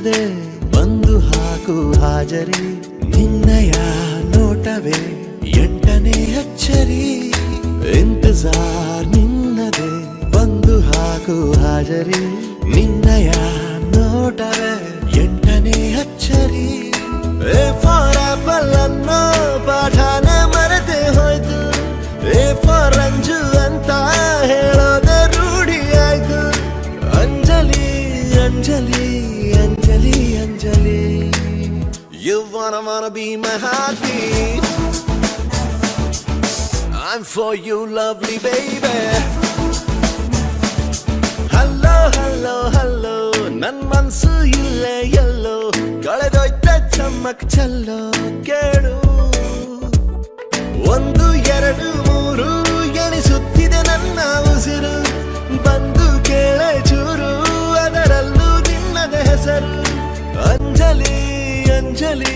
ನಿನ್ನದೇ ಬಂದು ಹಾಕು ಹಾಜರಿ ನಿನ್ನಯ ನೋಟವೇ ಎಂಟನೇ ಅಚ್ಚರಿ ಇಂತಜಾರ್ ನಿನ್ನದೇ ಬಂದು ಹಾಕು ಹಾಜರಿ ನಿನ್ನಯ ನೋಟವೇ ಎಂಟನೇ ಅಚ್ಚರಿ ಎ ಫಾರ್ ಆಪಲ್ ಅನ್ನೋ ಪಾಠಾನೆ ಮರೆತೆ ಹೋಯ್ತು ಎ ಫಾರ್ ರಂಜು ಅಂತ ಹೇಳೋದೆ ರೂಢಿ ಆಯ್ತು Anjali Anjali Anjali Anjali You wanna be my heartbeat I'm for you lovely baby Hello hello hello ನನ್ ಮನ್ಸು ಇಲ್ಲೇ ಎಲ್ಲೋ ಕಳೆದೋಯ್ತ ಚಮ್ಮಕ್ ಚಲ್ಲೋ ಕೇಳು ಒಂದು ಎರಡು ಮೂರು ಎಣಿಸುತ್ತಿದೆ ನನ್ನ ಉಸಿರು ಬಂದು ಕೇಳೆ ಚೂರು ಅದರಲ್ಲೂ ನಿನ್ನದ ಹೆಸರು ಅಂಜಲಿ ಅಂಜಲಿ